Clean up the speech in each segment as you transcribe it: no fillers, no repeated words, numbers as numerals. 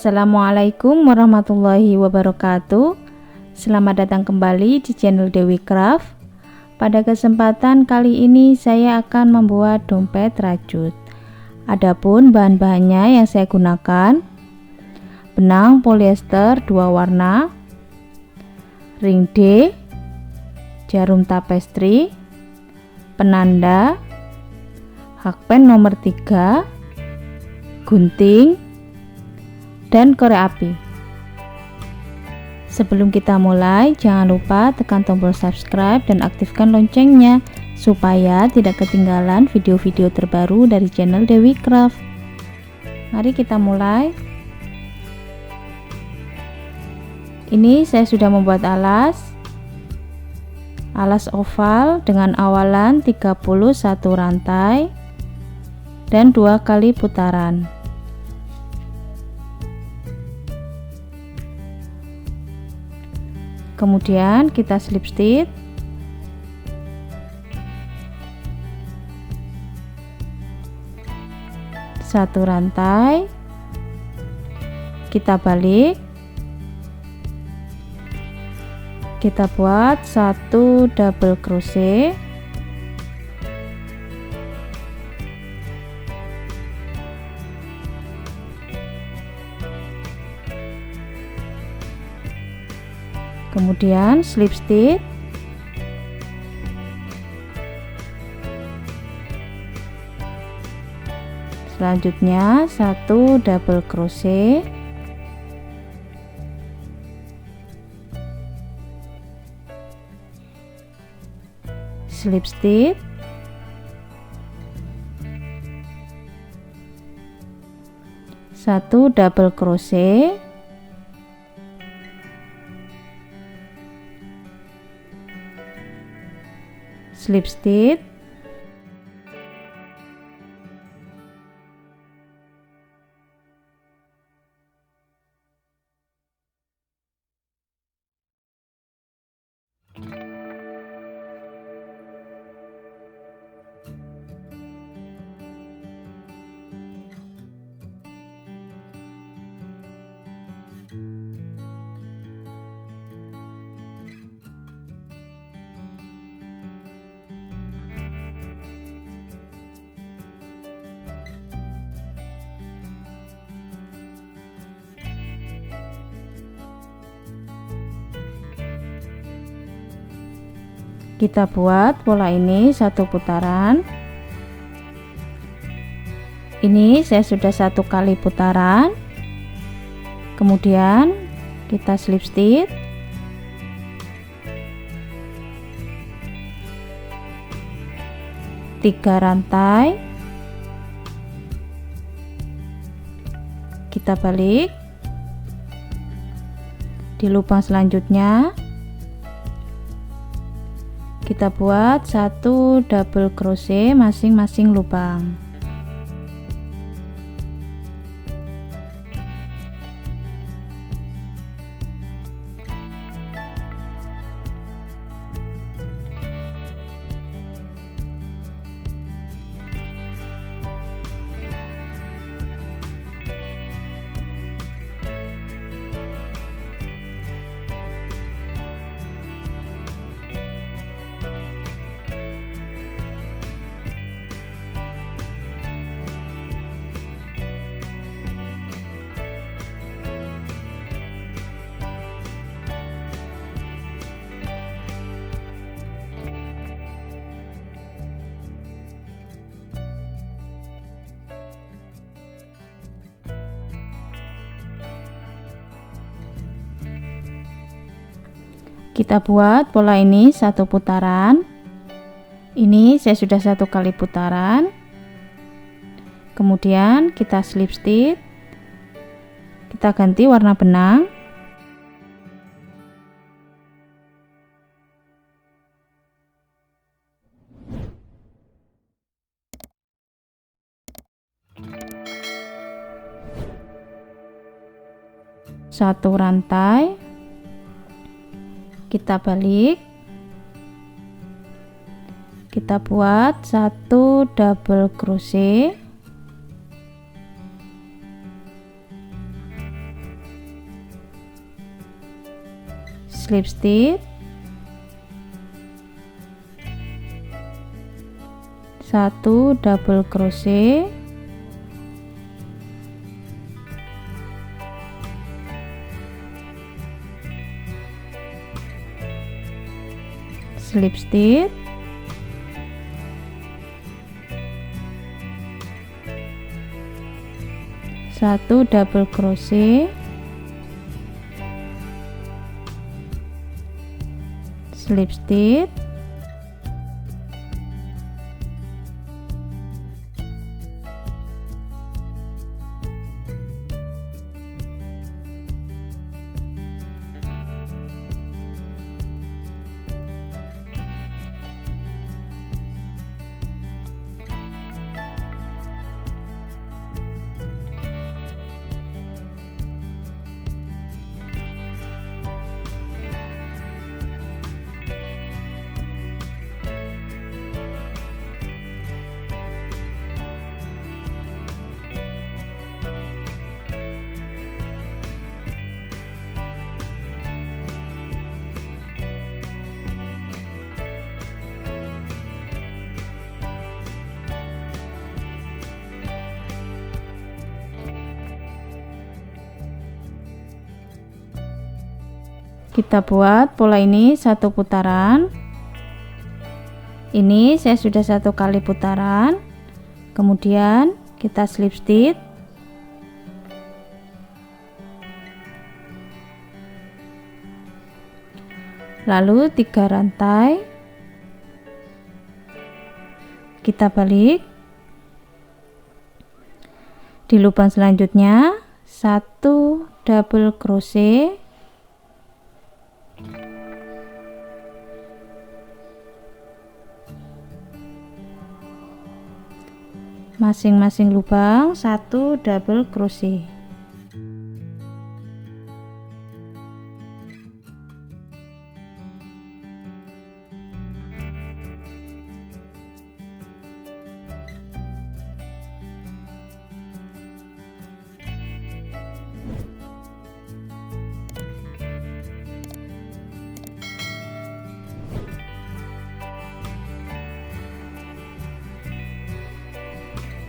Assalamualaikum warahmatullahi wabarakatuh. Selamat datang kembali di channel Dewi Craft. Pada kesempatan kali ini saya akan membuat dompet rajut. Adapun bahan-bahannya yang saya gunakan: benang polyester 2 warna, ring D, jarum tapestri, penanda, hakpen nomor 3, gunting, dan korek api. Sebelum kita mulai, jangan lupa tekan tombol subscribe dan aktifkan loncengnya supaya tidak ketinggalan video-video terbaru dari channel Dewi Craft. Mari kita mulai. Ini saya sudah membuat alas oval dengan awalan 31 rantai dan 2 kali putaran. Kemudian kita slip stitch satu rantai, kita balik, kita buat 1 double crochet, kemudian slip stitch, selanjutnya 1 double crochet, slip stitch, satu double crochet, slip stitch, kita buat pola ini 1 putaran. Ini saya sudah 1 kali putaran, kemudian kita slip stitch, tiga rantai, kita balik di lubang selanjutnya, kita buat 1 double crochet masing-masing lubang. Kita buat pola ini 1 putaran. Ini saya sudah 1 kali putaran, kemudian kita slip stitch, kita ganti warna benang, satu rantai, kita balik, kita buat 1 double crochet, slip stitch, 1 double crochet, slip stitch, 1 double crochet, slip stitch, kita buat pola ini 1 putaran. Ini saya sudah 1 kali putaran, kemudian kita slip stitch, lalu 3 rantai, kita balik. Di lubang selanjutnya 1 double crochet, masing-masing lubang 1 double crochet.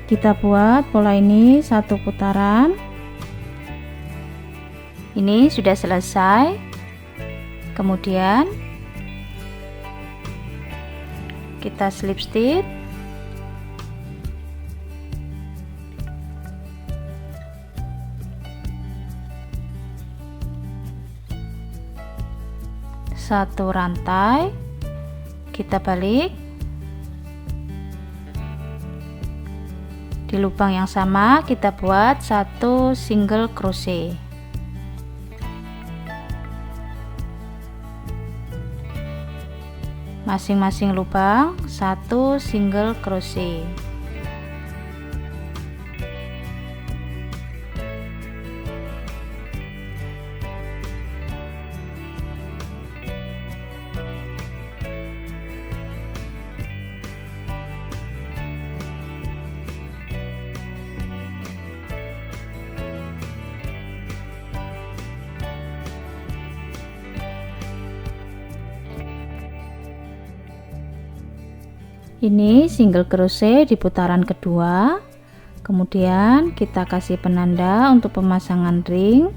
Kita buat pola ini 1 putaran. Ini sudah selesai. Kemudian kita slip stitch, satu rantai, kita balik. Di lubang yang sama kita buat 1 single crochet. Masing-masing lubang 1 single crochet. Ini single crochet di putaran kedua. Kemudian kita kasih penanda untuk pemasangan ring.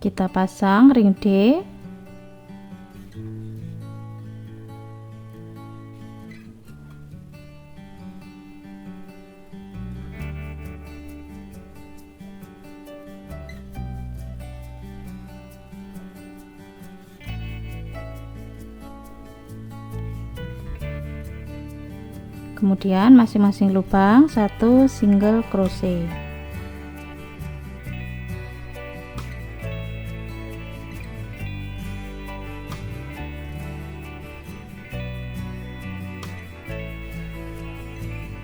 Kita pasang ring D. Kemudian masing-masing lubang 1 single crochet.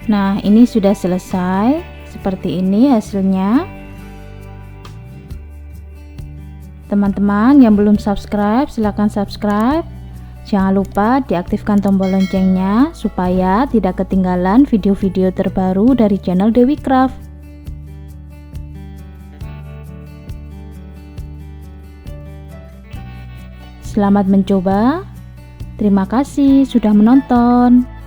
Nah, ini sudah selesai. Seperti ini hasilnya. Teman-teman yang belum subscribe, silahkan subscribe. Jangan lupa diaktifkan tombol loncengnya supaya tidak ketinggalan video-video terbaru dari channel Dewi Craft. Selamat mencoba. Terima kasih sudah menonton.